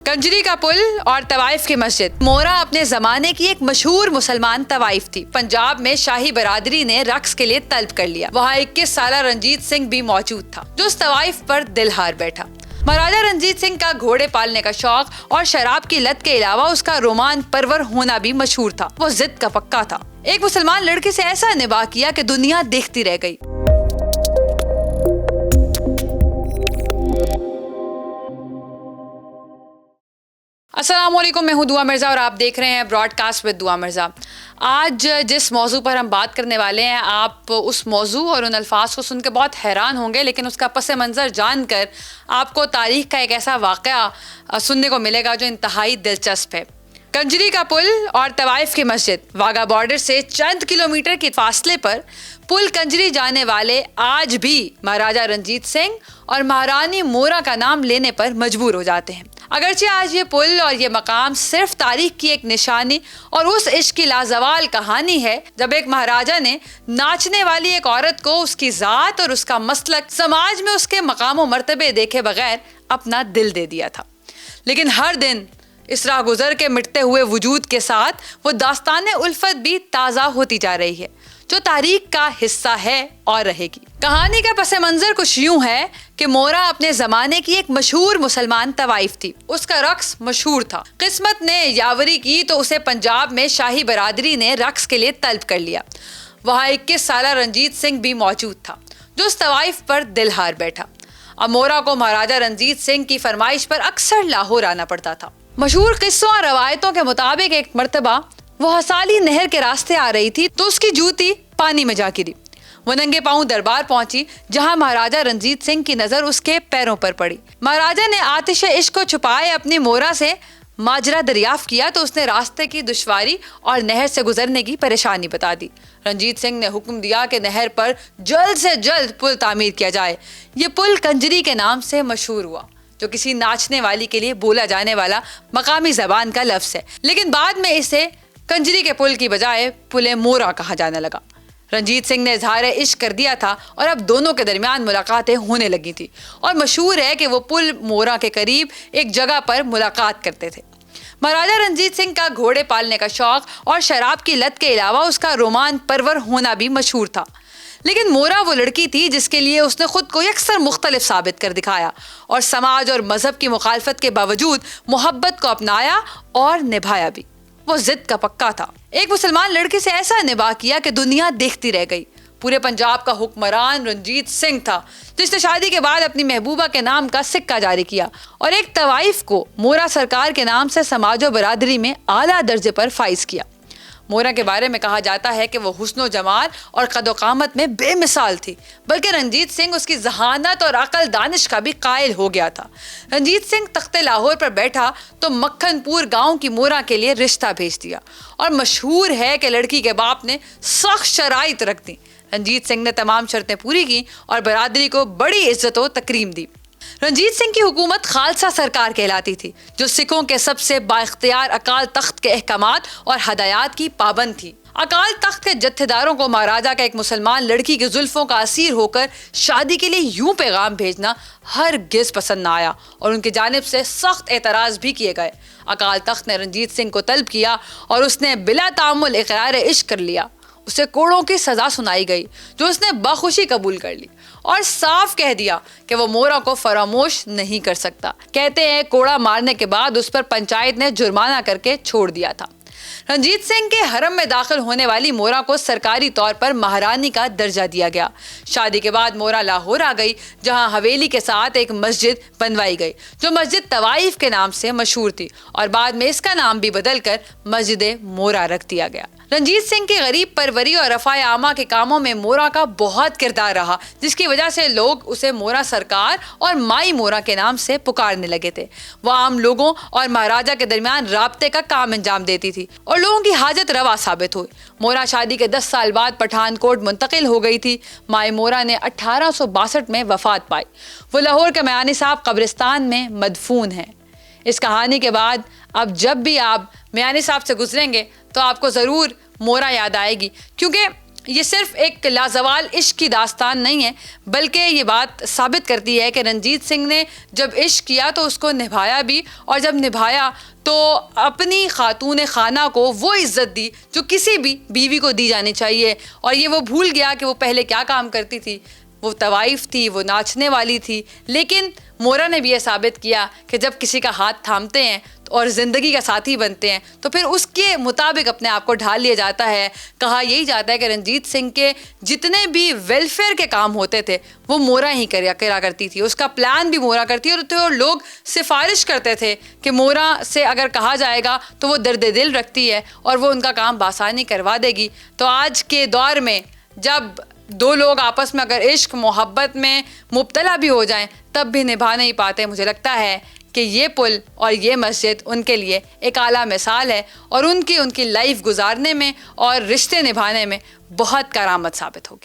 کنجری کا پل اور طوائف کی مسجد۔ مورا اپنے زمانے کی ایک مشہور مسلمان طوائف تھی۔ پنجاب میں شاہی برادری نے رقص کے لیے طلب کر لیا۔ وہاں 21 سالہ رنجیت سنگھ بھی موجود تھا جو اس طوائف پر دل ہار بیٹھا۔ مہاراجا رنجیت سنگھ کا گھوڑے پالنے کا شوق اور شراب کی لت کے علاوہ اس کا رومان پرور ہونا بھی مشہور تھا۔ وہ ضد کا پکا تھا۔ ایک مسلمان لڑکی سے ایسا نباہ کیا کہ دنیا دیکھتی رہ گئی۔ السلام علیکم، میں ہوں دعا مرزا اور آپ دیکھ رہے ہیں براڈ کاسٹ ود دعا مرزا۔ آج جس موضوع پر ہم بات کرنے والے ہیں، آپ اس موضوع اور ان الفاظ کو سن کے بہت حیران ہوں گے، لیکن اس کا پس منظر جان کر آپ کو تاریخ کا ایک ایسا واقعہ سننے کو ملے گا جو انتہائی دلچسپ ہے۔ کنجری کا پل اور طوائف کی مسجد۔ واگا بارڈر سے چند کلومیٹر کے فاصلے پر پل کنجری جانے والے آج بھی مہاراجا رنجیت سنگھ اور مہارانی مورا کا نام لینے پر مجبور ہو جاتے ہیں۔ اگرچہ آج یہ پل اور یہ مقام صرف تاریخ کی ایک نشانی اور اس عشق کی لازوال کہانی ہے جب ایک مہاراجا نے ناچنے والی ایک عورت کو اس کی ذات اور اس کا مسلک، سماج میں اس کے مقام و مرتبے دیکھے بغیر اپنا دل دے دیا تھا، لیکن ہر دن اس راہ گزر کے مٹتے ہوئے وجود کے ساتھ وہ داستان الفت بھی تازہ ہوتی جا رہی ہے جو تاریخ کا حصہ ہے اور رہے گی۔ کہانی کا پس منظر کچھ یوں ہے کہ مورا اپنے زمانے کی ایک مشہور مسلمان طوائف تھی۔ اس کا رقص مشہور تھا۔ قسمت نے یاوری کی تو اسے پنجاب میں شاہی برادری نے رقص کے لیے طلب کر لیا۔ وہاں 21 سالہ رنجیت سنگھ بھی موجود تھا جو اس طوائف پر دل ہار بیٹھا۔ اب مورا کو مہاراجا رنجیت سنگھ کی فرمائش پر اکثر لاہور آنا پڑتا تھا۔ مشہور قصوں اور روایتوں کے مطابق ایک مرتبہ وہ ہسالی نہر کے راستے آ رہی تھی تو اس کی جوتی پانی میں جا گری۔ وہ ننگے پاؤں دربار پہنچی جہاں مہاراجا رنجیت سنگھ کی نظر اس کے پیروں پر پڑی۔ مہاراجا نے آتش عشق کو چھپائے اپنی مورا سے ماجرا دریافت کیا تو اس نے راستے کی دشواری اور نہر سے گزرنے کی پریشانی بتا دی۔ رنجیت سنگھ نے حکم دیا کہ نہر پر جلد سے جلد پل تعمیر کیا جائے۔ یہ پل کنجری کے نام سے مشہور ہوا جو کسی ناچنے والی کے لیے بولا جانے والا مقامی زبان کا لفظ ہے، لیکن بعد میں اسے کنجری کے پل کی بجائے پل مورا کہا جانے لگا۔ رنجیت سنگھ نے اظہار عشق کر دیا تھا اور اب دونوں کے درمیان ملاقاتیں ہونے لگی تھی، اور مشہور ہے کہ وہ پل مورا کے قریب ایک جگہ پر ملاقات کرتے تھے۔ مہاراجا رنجیت سنگھ کا گھوڑے پالنے کا شوق اور شراب کی لت کے علاوہ اس کا رومان پرور ہونا بھی مشہور تھا، لیکن مورا وہ لڑکی تھی جس کے لیے اس نے خود کو یکسر مختلف ثابت کر دکھایا اور سماج اور مذہب کی مخالفت کے باوجود محبت کو اپنایا اور نبھایا بھی۔ وہ ضد کا پکا تھا۔ ایک مسلمان لڑکی سے ایسا نباہ کیا کہ دنیا دیکھتی رہ گئی۔ پورے پنجاب کا حکمران رنجیت سنگھ تھا جس نے شادی کے بعد اپنی محبوبہ کے نام کا سکہ جاری کیا اور ایک طوائف کو مورا سرکار کے نام سے سماج و برادری میں اعلیٰ درجے پر فائز کیا۔ مورا کے بارے میں کہا جاتا ہے کہ وہ حسن و جمال اور قد و قامت میں بے مثال تھی، بلکہ رنجیت سنگھ اس کی ذہانت اور عقل دانش کا بھی قائل ہو گیا تھا۔ رنجیت سنگھ تخت لاہور پر بیٹھا تو مکھن پور گاؤں کی مورا کے لیے رشتہ بھیج دیا، اور مشہور ہے کہ لڑکی کے باپ نے سخت شرائط رکھ دی۔ رنجیت سنگھ نے تمام شرطیں پوری کی اور برادری کو بڑی عزت و تکریم دی۔ رنجیت سنگھ کی حکومت خالصہ سرکار کہلاتی تھی جو سکھوں کے سب سے بااختیار اکال تخت کے احکامات اور ہدایات کی پابند تھی۔ اکال تخت کے جتھے داروں کو مہاراجا کا ایک مسلمان لڑکی کی زلفوں کا اسیر ہو کر شادی کے لیے یوں پیغام بھیجنا ہرگز پسند نہ آیا اور ان کی جانب سے سخت اعتراض بھی کیے گئے۔ اکال تخت نے رنجیت سنگھ کو طلب کیا اور اس نے بلا تعامل اقرار عشق کر لیا۔ اسے کوڑوں کی سزا سنائی گئی جو اس نے بخوشی قبول کر لی اور صاف کہہ دیا کہ وہ مورا کو فراموش نہیں کر سکتا۔ کہتے ہیں کوڑا مارنے کے بعد اس پر پنچایت نے جرمانہ کر کے چھوڑ دیا تھا۔ رنجیت سنگھ کے حرم میں داخل ہونے والی مورا کو سرکاری طور پر مہارانی کا درجہ دیا گیا۔ شادی کے بعد مورا لاہور آ گئی جہاں حویلی کے ساتھ ایک مسجد بنوائی گئی جو مسجد طوائف کے نام سے مشہور تھی، اور بعد میں اس کا نام بھی بدل کر مسجد مورا رکھ دیا گیا۔ رنجیت سنگھ کی غریب پروری اور رفع عامہ کے کاموں میں مورا کا بہت کردار رہا، جس کی وجہ سے لوگ اسے مورا سرکار اور مائی مورا کے نام سے پکارنے لگے تھے۔ وہ عام لوگوں اور مہاراجا کے درمیان رابطے کا کام انجام دیتی تھی اور لوگوں کی حاجت روا ثابت ہوئی۔ مورا شادی کے 10 سال بعد پٹھان کوٹ منتقل ہو گئی تھی۔ مائی مورا نے 1862 میں وفات پائی۔ وہ لاہور کے میانی صاحب قبرستان میں مدفون ہیں۔ اس کہانی کے بعد اب جب بھی آپ میانی صاحب سے گزریں گے تو آپ کو ضرور مورا یاد آئے گی، کیونکہ یہ صرف ایک لازوال عشق کی داستان نہیں ہے، بلکہ یہ بات ثابت کرتی ہے کہ رنجیت سنگھ نے جب عشق کیا تو اس کو نبھایا بھی، اور جب نبھایا تو اپنی خاتون خانہ کو وہ عزت دی جو کسی بھی بیوی کو دی جانی چاہیے، اور یہ وہ بھول گیا کہ وہ پہلے کیا کام کرتی تھی۔ وہ طوائف تھی، وہ ناچنے والی تھی، لیکن مورا نے بھی یہ ثابت کیا کہ جب کسی کا ہاتھ تھامتے ہیں اور زندگی کا ساتھی بنتے ہیں تو پھر اس کے مطابق اپنے آپ کو ڈھال لیا جاتا ہے۔ کہا یہی جاتا ہے کہ رنجیت سنگھ کے جتنے بھی ویلفیئر کے کام ہوتے تھے وہ مورا ہی کرا کرتی تھی، اس کا پلان بھی مورا کرتی، اور لوگ سفارش کرتے تھے کہ مورا سے اگر کہا جائے گا تو وہ درد دل رکھتی ہے اور وہ ان کا کام بآسانی کروا دے گی۔ تو آج کے دور میں جب دو لوگ آپس میں اگر عشق محبت میں مبتلا بھی ہو جائیں تب بھی نبھا نہیں پاتے، مجھے لگتا ہے کہ یہ پل اور یہ مسجد ان کے لیے ایک اعلیٰ مثال ہے، اور ان کی لائف گزارنے میں اور رشتے نبھانے میں بہت کارآمد ثابت ہوگی۔